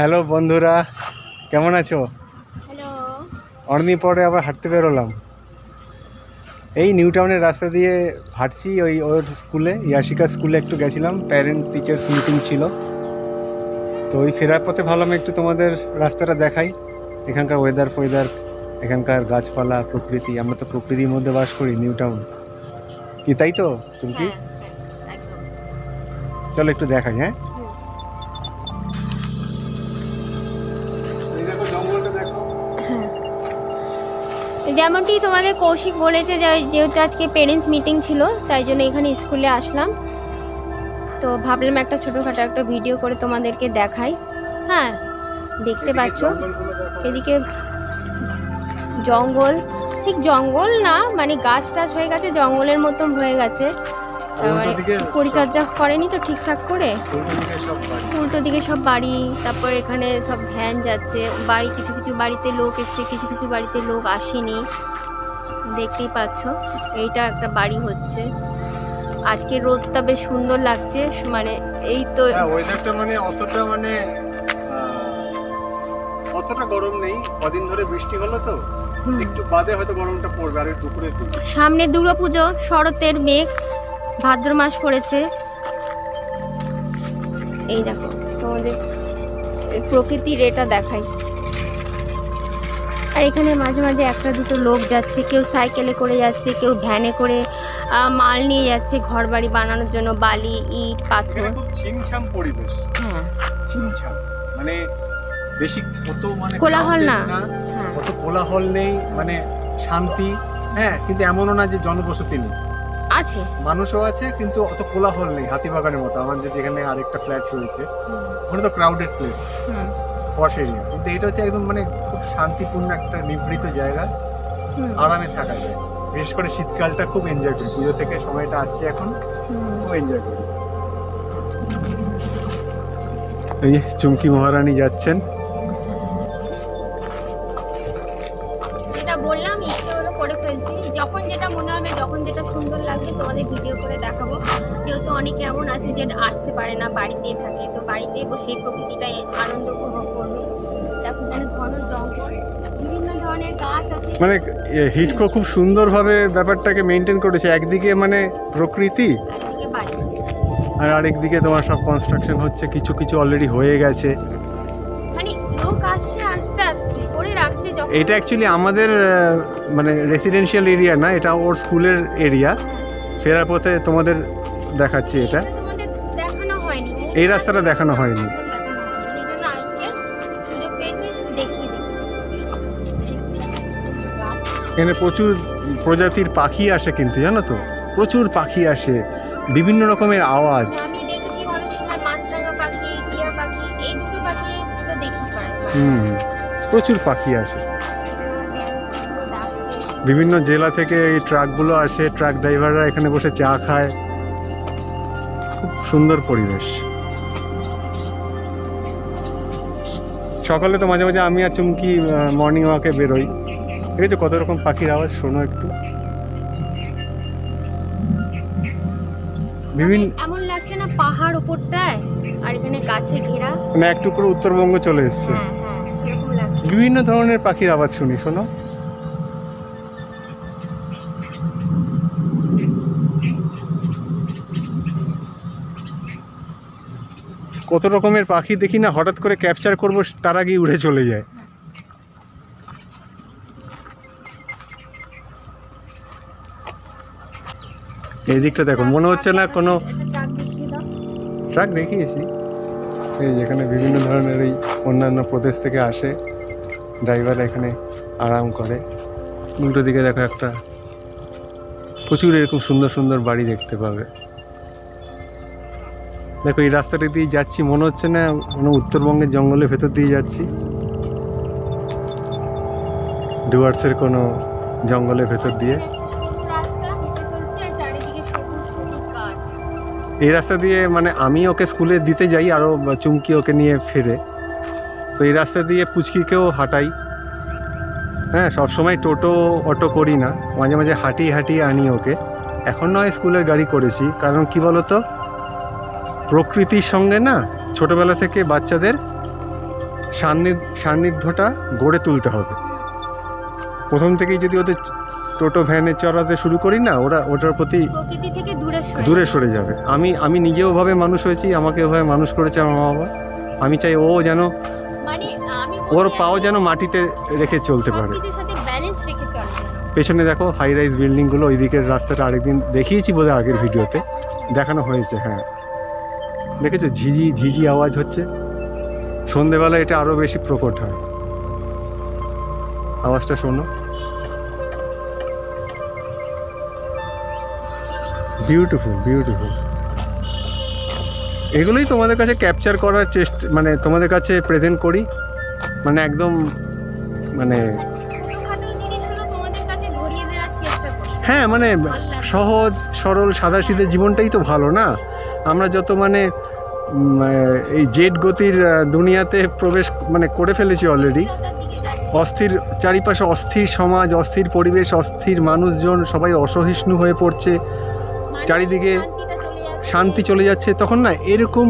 Hello বন্ধুরা, কেমন আছো? হ্যালো। অনেকদিন পরে আবার হাঁটতে বেরোলাম। এই নিউ টাউনের রাস্তা দিয়ে হাঁটছি। ওর স্কুলে, ইয়াশিকা স্কুলে একটু গেছিলাম, প্যারেন্ট টিচার্স মিটিং ছিল। তো ওই ফেরার পথে ভাবলাম একটু তোমাদের রাস্তাটা দেখাই, এখানকার ওয়েদার, এখানকার গাছপালা, প্রকৃতি। আমরা তো প্রকৃতির মধ্যে বাস করি নিউ টাউন, কি তাই তো তুমি কি? হ্যাঁ, হ্যাঁ, একদম। চলো একটু দেখাই। হ্যাঁ, হুম। এই দেখো জঙ্গলটা দেখো। হ্যাঁ, যেমনটি তোমাদের কৌশিক বলেছে যে যেহেতু আজকে পেরেন্টস মিটিং ছিল তাই জন্য এখানে স্কুলে আসলাম। তো ভাবলাম একটা ছোটোখাটো একটা ভিডিও করে তোমাদেরকে দেখাই। হ্যাঁ, দেখতে পাচ্ছ এদিকে জঙ্গল, ঠিক জঙ্গল না, মানে গাছ টাছ হয়ে গেছে, জঙ্গলের মতন হয়ে গেছে। মানে পরিচর্যা করেনি তো ঠিকঠাক করে। উল্টো দিকে সব বাড়ি, তারপর এখানে সব ভ্যান যাচ্ছে। বাড়ি, কিছু কিছু বাড়িতে লোক এসছে, কিছু কিছু বাড়িতে লোক আসেনি, দেখতেই পাচ্ছ। এইটা একটা বাড়ি হচ্ছে। আজকে রোদটা বেশ সুন্দর লাগছে, মানে এই তো ওয়েদারটা মানে অতটা গরম নেই। কদিন ধরে বৃষ্টি হলো তো, একটু বাদে হয়তো গরমটা পড়বে। আর দুপুরে সামনে দুর্গাপুজো, শরতের মেঘ, ভাদ্র মাস পড়েছে। এই দেখো তোমাদের প্রকৃতির এটা দেখাই। আর এখানে মাঝে মাঝে একটা দুটো লোক যাচ্ছে, কেউ সাইকেলে করে যাচ্ছে, কেউ ভ্যানে করে মাল নিয়ে যাচ্ছে ঘর বাড়ি বানানোর জন্য, বালি, ইট, পাথর। খুব ছিমছাম পরিবেশ। হ্যাঁ, ছিমছাম মানে বেশি কত মানে কোলাহল না। হ্যাঁ, কত কোলাহল নেই, মানে শান্তি। হ্যাঁ, কিন্তু এমনও না যে জনবসতি নেই, আছে, মানুষও আছে, কিন্তু অত কোলাহল নেই। হাতিবাগানের মতো আমাদের যেখানে আরেকটা ফ্ল্যাট রয়েছে, ওখানে তো ক্রাউডেড প্লেস, পশ এরিয়া। কিন্তু এটা হচ্ছে একদম মানে খুব শান্তিপূর্ণ একটা নিভৃত জায়গা, আরামে থাকা যায়। বিশেষ করে শীতকালটা খুব এনজয় করি। পুজো থেকে সময়টা আসছে এখন, খুব এনজয় করি। এই চুমকি মহারানী যাচ্ছেন। যেটা বললাম, ইচ্ছে হলো করে ফেলছি। যখন যেটা মনে হবে, যখন যেটা সুন্দর লাগবে তোমাদের ভিডিও করে দেখাবো। যেহেতু অনেকে এমন আছে যে আসতে পারে না, বাড়িতেই থাকে, তো বাড়িতে বসে প্রকৃতিটাই আনন্দ উপভোগ করবে। দেখো এখানে ঘন জঙ্গল, বিভিন্ন ধরনের গাছ আছে। মানে হিটকো খুব সুন্দরভাবে ব্যাপারটাকে মেনটেন করেছে। একদিকে মানে প্রকৃতি, একদিকে বাড়ি, আর আরেকদিকে তোমার সব কনস্ট্রাকশন হচ্ছে, কিছু কিছু অলরেডি হয়ে গেছে। মানে লোক আসছে আস্তে আস্তে করে রাখছে। এটা অ্যাকচুয়ালি আমাদের মানে রেসিডেন্সিয়াল এরিয়া না, এটা ওর স্কুলের এরিয়া। ফেরার পথে তোমাদের দেখাচ্ছি। এটা তোমাদের দেখানো হয়নি, এই রাস্তাটা দেখানো হয়নি। এখানে প্রচুর প্রজাতির পাখি আসে, কিন্তু জানো তো, প্রচুর পাখি আসে, বিভিন্ন রকমের আওয়াজ। আমি দেখেছি অনেক সময় মাছরাঙা পাখি, টিয়া পাখি, এই দুটো পাখি তো দেখি প্রায়। প্রচুর পাখি আসে। বিভিন্ন জেলা থেকে এই ট্রাকগুলো আসে, ট্রাক ড্রাইভাররা এখানে বসে চা খায়। খুব সুন্দর পরিবেশ। সকালে তো মাঝে মাঝে আমি আর চুমকি মর্নিং ওয়াকে বেরোই। ঠিক আছে, কত রকম পাখির আওয়াজ শোনো একটু। বিভিন্ন এমন লাগছে না পাহাড় উপরটায়, আর এখানে গাছে ঘেরা, মানে একটু করে উত্তরবঙ্গ চলে এসছে। হ্যাঁ হ্যাঁ, সেরকম লাগছে। বিভিন্ন ধরনের পাখির আওয়াজ শুনি, শোনো। কত রকমের পাখি দেখি না, হঠাৎ করে ক্যাপচার করবো তার আগেই উড়ে চলে যায়। এই দিকটা দেখো, মনে হচ্ছে না কোনো ট্রাক দেখিয়েছি। এই যেখানে বিভিন্ন ধরনের এই অন্যান্য প্রদেশ থেকে আসে, ড্রাইভার এখানে আরাম করে। উল্টো দিকে দেখো একটা প্রচুর এরকম সুন্দর সুন্দর বাড়ি দেখতে পাবে। দেখো এই রাস্তাটা দিয়ে যাচ্ছি, মনে হচ্ছে না কোনো উত্তরবঙ্গের জঙ্গলের ভেতর দিয়ে যাচ্ছি, ডুয়ার্সের কোনো জঙ্গলের ভেতর দিয়ে। এই রাস্তা দিয়ে মানে আমি ওকে স্কুলে দিতে যাই, আরও চুমকি ওকে নিয়ে ফেরে। তো এই রাস্তা দিয়ে পুচকিকেও হাঁটাই। হ্যাঁ, সবসময় টোটো অটো করি না, মাঝে মাঝে হাঁটিয়ে আনি ওকে। এখন নয় স্কুলের গাড়ি করেছি, কারণ কি বলতো, প্রকৃতির সঙ্গে না ছোটোবেলা থেকে বাচ্চাদের সান্নিধ্যটা গড়ে তুলতে হবে। প্রথম থেকেই যদি ওদের টোটো ভ্যানে চড়াতে শুরু করি না, ওটার প্রতি প্রকৃতি থেকে দূরে সরে যাবে। আমি নিজেও ভাবে মানুষ হয়েছি, আমাকে ওভাবে মানুষ করেছে আমার মা বাবা। আমি চাই ও যেন মানে ওর পাও যেন মাটিতে রেখে চলতে পারে। পেছনে দেখো হাই রাইজ বিল্ডিংগুলো, ওই দিকের রাস্তাটা আরেকদিন দেখিয়েছি বোধহয় আগের ভিডিওতে দেখানো হয়েছে। হ্যাঁ, দেখেছো ঝিঝি আওয়াজ হচ্ছে। সন্ধেবেলা এটা আরো বেশি প্রকট হয়, আওয়াজটা শোনো। বিউটিফুল। এগুলোই তোমাদের কাছে ক্যাপচার করার চেষ্টা, মানে তোমাদের কাছে প্রেজেন্ট করি, মানে একদম মানে হ্যাঁ, মানে সহজ সরল সাদাসিধে জীবনটাই তো ভালো না? আমরা যত মানে এই জেট গতির দুনিয়াতে প্রবেশ মানে করে ফেলেছি অলরেডি। অস্থির চারিপাশে, অস্থির সমাজ, অস্থির পরিবেশ, অস্থির মানুষজন, সবাই অসহিষ্ণু হয়ে পড়ছে, চারিদিকে শান্তি চলে যাচ্ছে। তখন না এরকম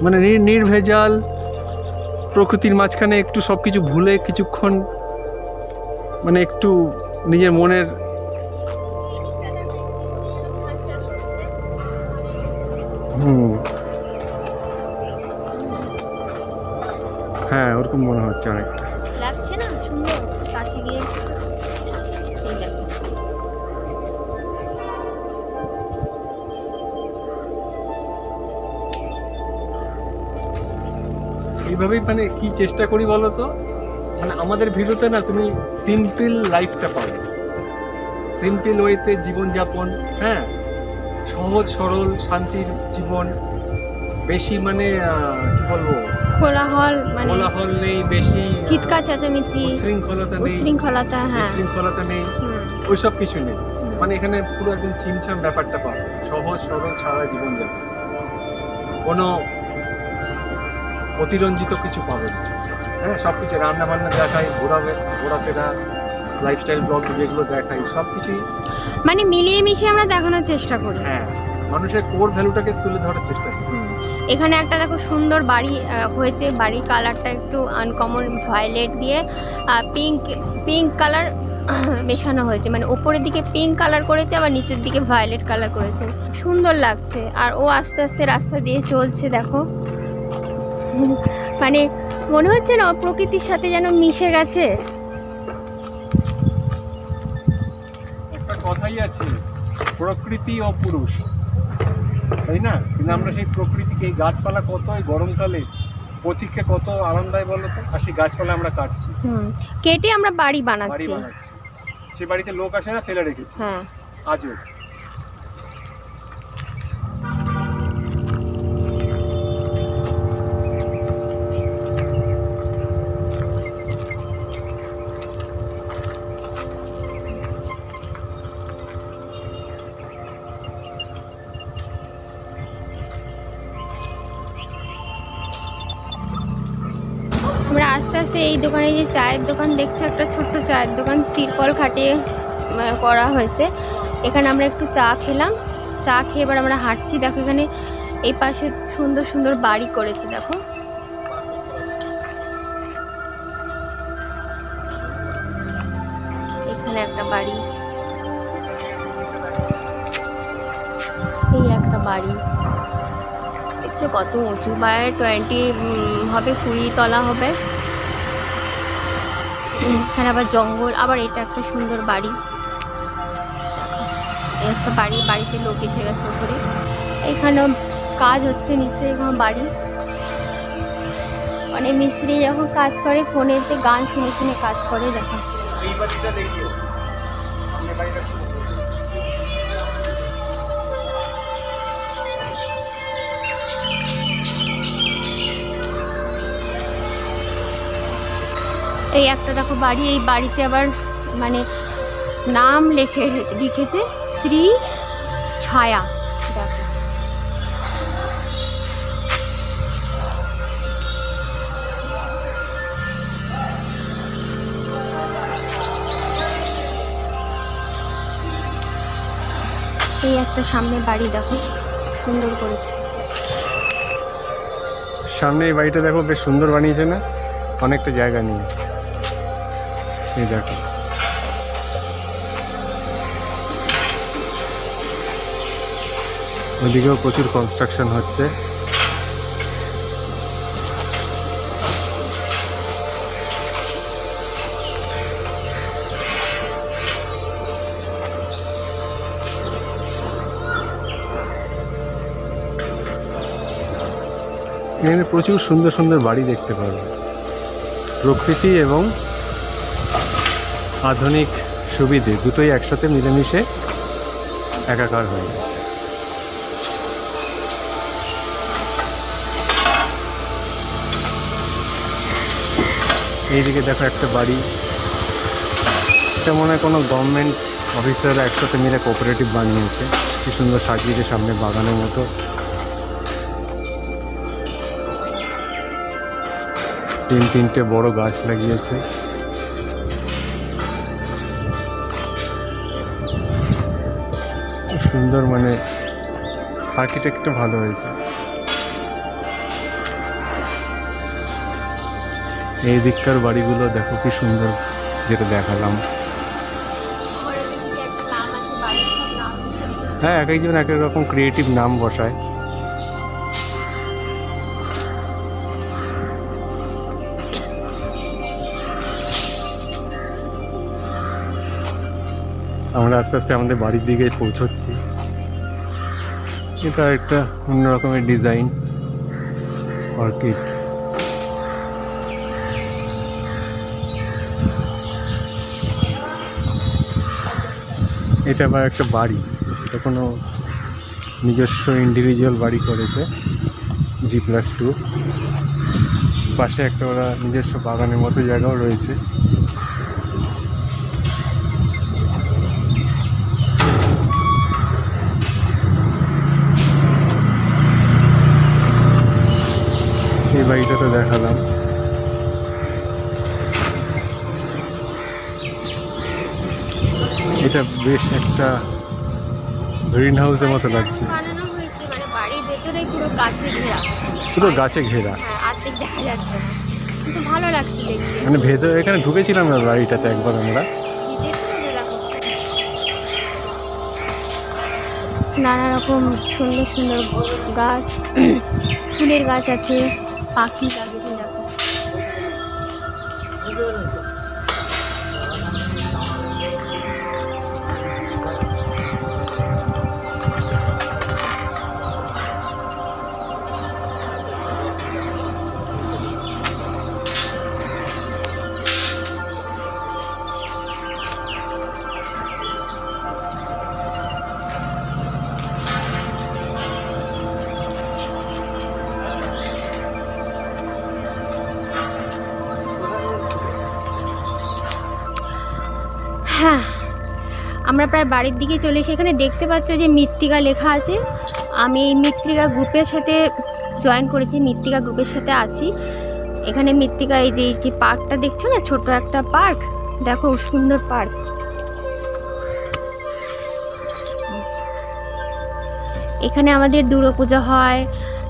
মানে নির্ভেজাল প্রকৃতির মাঝখানে একটু সব কিছু ভুলে কিছুক্ষণ মানে একটু নিজের মনের হ্যাঁ, ওরকম মনে হচ্ছে অনেকটা। লাগছে না সুন্দর? কাছে গিয়ে এইভাবেই মানে কি চেষ্টা করি বলো তো, মানে আমাদের ভিডিওতে না তুমি সিম্পল লাইফটা পাবে, সিম্পল ওয়েতে জীবনযাপন। হ্যাঁ, সহজ সরল শান্তির জীবন। বেশি মানে কি বলবো, কোলাহল নেই, বেশি চিৎকার চেঁচামেচি, উশৃঙ্খলতা নেই, ওইসব কিছু নেই। মানে এখানে পুরো একদম চিমছাম ব্যাপারটা পাবে, সহজ সরল সারা জীবনযাপন, কোনো অতিরঞ্জিত কিছু পাবে না। হ্যাঁ, সবকিছু রান্না বান্না দেখাই, ঘোরাফেরা, লাইফস্টাইল ব্লগ যেগুলো দেখাই, সবকিছুই মানে মিলিয়ে মিশিয়ে আমরা দেখানোর চেষ্টা করি। হ্যাঁ, মানুষের কোর ভ্যালুটাকে তুলে ধরার চেষ্টা করি। এখানে একটা দেখো সুন্দর বাড়ি হয়েছে, বাড়ির কালারটা একটু আনকমন ভায়োলেট দিয়ে পিঙ্ক কালার মেশানো হয়েছে, মানে ওপরের দিকে পিঙ্ক কালার করেছে, আবার নিচের দিকে ভায়োলেট কালার করেছে, সুন্দর লাগছে। আর ও আস্তে আস্তে রাস্তা দিয়ে চলছে, দেখো মানে মনে হচ্ছে না প্রকৃতির সাথে যেন মিশে গেছে। একটা কথাই আছে, প্রকৃতি ও পুরুষ, তাই না? কিন্তু আমরা সেই প্রকৃতিকে, এই গাছপালা কত এই গরমকালে পথিককে কত আরামদায় বলো তো, আর সেই গাছপালা আমরা কাটছি, কেটে আমরা বাড়ি বানাচ্ছি। সেই বাড়িতে লোক আসে না, ফেলে রেখেছি। হ্যাঁ, আজও আমরা আস্তে আস্তে এই দোকানে, যে চায়ের দোকান দেখছো, একটা ছোট্ট চায়ের দোকান, তিরপল খাটিয়ে করা হয়েছে। এখানে আমরা একটু চা খেলাম, চা খেয়ে এবার আমরা হাঁটছি। দেখো এখানে এই পাশে সুন্দর সুন্দর বাড়ি করেছে, দেখো এখানে একটা বাড়ি, এই একটা বাড়ি দেখছো কত উঁচু, বাড়ি 20 হবে, 20 তলা হবে। এখানে আবার জঙ্গল, আবার এটা একটা সুন্দর বাড়ি, একটা বাড়িতে লোক এসে গেছে উপরে। এখানেও কাজ হচ্ছে নিচে, এখানে বাড়ি, মানে মিস্ত্রি যখন কাজ করে ফোনেতে গান শুনে শুনে কাজ করে। দেখো এই বাড়িটা দেখো, সামনে বাড়িটা এই একটা দেখো বাড়ি, এই বাড়িতে আবার মানে নাম লিখেছে শ্রী ছায়া। দেখো এই একটা সামনে বাড়ি, দেখো সুন্দর করেছে। সামনে এই বাড়িটা দেখো বেশ সুন্দর বানিয়েছে না, অনেকটা জায়গা নিয়ে। এই দেখো ওদিকেও প্রচুর কনস্ট্রাকশন হচ্ছে। এখানে প্রচুর সুন্দর সুন্দর বাড়ি দেখতে পারবে, প্রকৃতি এবং আধুনিক সুবিধে দুটোই একসাথে মিলেমিশে একাকার হয়ে গেছে। এইদিকে দেখো একটা বাড়ি, এটা মনে হয় কোনো গভর্নমেন্ট অফিসাররা একসাথে মিলে কোঅপারেটিভ বানিয়েছে, কি সুন্দর সাজিয়েছে সামনে বাগানের মতো। তিনটে বড় গাছ লাগিয়েছে। সুন্দর, মানে আর্কিটেক্টটা ভালো হয়েছে। এই দিককার বাড়িগুলো দেখো কি সুন্দর, যেটা দেখালাম। হ্যাঁ, এক একজন এক এক রকম ক্রিয়েটিভ নাম বসায়। আমরা আস্তে আস্তে আমাদের বাড়ির দিকে পৌঁছচ্ছি। এটা একটা অন্য রকমের ডিজাইন, অর্কিড। এটা আবার একটা বাড়ি, এটা কোনো নিজস্ব ইন্ডিভিজুয়াল বাড়ি করেছে, G+2। পাশে একটা ওরা নিজস্ব বাগানের মতো জায়গাও রয়েছে। এই বাড়িটা তো দেখালাম। এটা বেশ একটা গ্রিন হাউসের মতো লাগছে, বানানো হয়েছে মানে বাড়ির ভেতরে পুরো গাছে ঘেরা, পুরো গাছে ঘেরা। হ্যাঁ, অর্ধেক দেখা যাচ্ছে না, কিন্তু ভালো লাগছে দেখতে। মানে ভেতরে এখানে ঢুকেছিলাম না বাড়িটাতে একবার আমরা। নানা রকম সুন্দর সুন্দর গাছ, ফুলের গাছ আছে, পাখি লাগিয়েছে দেখো। হ্যাঁ, আমরা প্রায় বাড়ির দিকে চলে এসে এখানে দেখতে পাচ্ছ যে মৃত্তিকা লেখা আছে। আমি এই মৃত্তিকা গ্রুপের সাথে জয়েন করেছি, মৃত্তিকা গ্রুপের সাথে আছি। এখানে মৃত্তিকা, এই যে এই পার্কটা দেখছো না, ছোট একটা পার্ক, দেখো সুন্দর পার্ক। এখানে আমাদের দুর্গাপূজা হয়,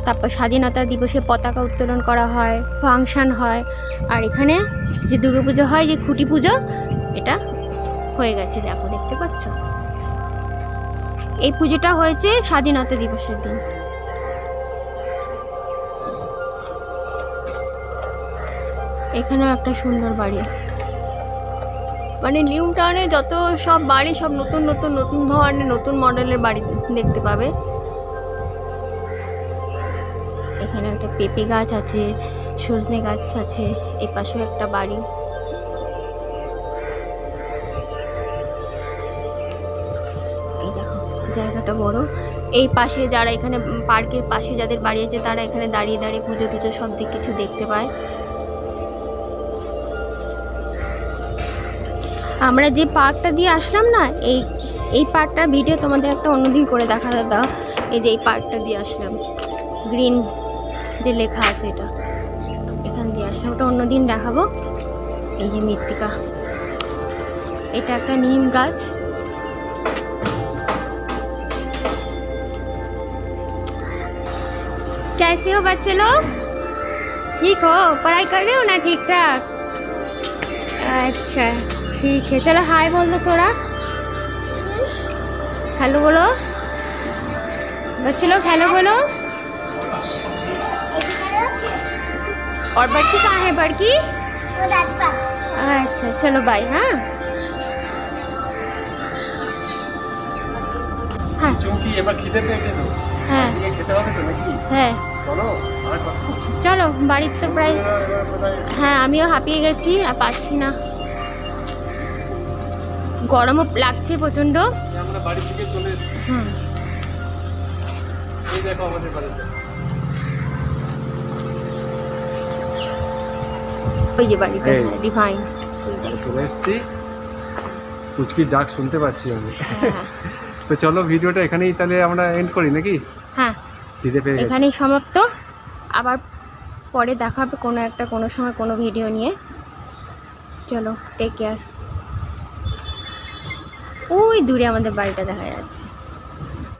তারপর স্বাধীনতা দিবসে পতাকা উত্তোলন করা হয়, ফাংশন হয়। আর এখানে যে দুর্গাপুজো হয়, যে খুঁটি পুজো, এটা হয়ে গেছে দেখো, দেখতে পাচ্ছ। এই পুজোটা হয়েছে স্বাধীনতা দিবসের দিন। এখানেও একটা সুন্দর বাড়ি, মানে নিউ টাউনে যত সব বাড়ি সব নতুন নতুন নতুন ধরনের নতুন মডেলের বাড়ি দেখতে পাবে। এখানে একটা পেঁপে গাছ আছে, সজনে গাছ আছে, এই পাশেও একটা বাড়ি। এই দেখো জায়গাটা বড়। এই পাশে যারা এখানে পার্কের পাশে যাদের বাড়ি আছে, তারা এখানে দাঁড়িয়ে দাঁড়িয়ে পুজো টুজো সব দিক কিছু দেখতে পায়। আমরা যে পার্কটা দিয়ে আসলাম না, এই পার্কটার ভিডিও তোমাদের একটা অন্যদিন করে দেখা যাবে। এই যে এই পার্কটা দিয়ে আসলাম, গ্রিন যে লেখা আছে, এটা এখান দিয়ে আসলাম, ওটা অন্যদিন দেখাবো। এই যে মৃত্তিকা, এটা একটা নিম গাছ। कैसे हो बच्चे लोग? ठीक हो? पढ़ाई कर रहे हो ना ठीक ठाक? अच्छा ठीक है, चलो हाय बोल दो थोड़ा, हेलो बोलो बच्चे लोग, हेलो बोलो। और बड़की कहाँ है? बड़की अच्छा चलो बाय। हाँ हाँ চুমকি এবার খিদে পেয়েছে তো, হ্যাঁ দিয়ে খেতে হবে তো নাকি? হ্যাঁ চলো আর কত কিছু। চলো, বাড়িতে তো প্রায়, হ্যাঁ আমিও হাঁপিয়ে গেছি আর পাচ্ছি না, গরমও লাগছে প্রচণ্ড। আমরা বাড়ি থেকে চলে এসেছি, হুম এই দেখো আমাদের বাড়িতে। ওই যে বাড়িটা, এই। হ্যাঁ ডিভাইন। আমরা চলে এসেছি, পুচকির ডাক শুনতে পাচ্ছি আমি। হ্যাঁ তো চলো ভিডিওটা এখানেই তাহলে আমরা এন্ড করি নাকি? হ্যাঁ খিদে পেয়ে গেছে। এখানেই সমাপ্ত, আবার পরে দেখা হবে কোনো সময় কোনো ভিডিও নিয়ে। চলো টেক কেয়ার। ওই দূরে আমাদের বাড়িটা দেখা যাচ্ছে।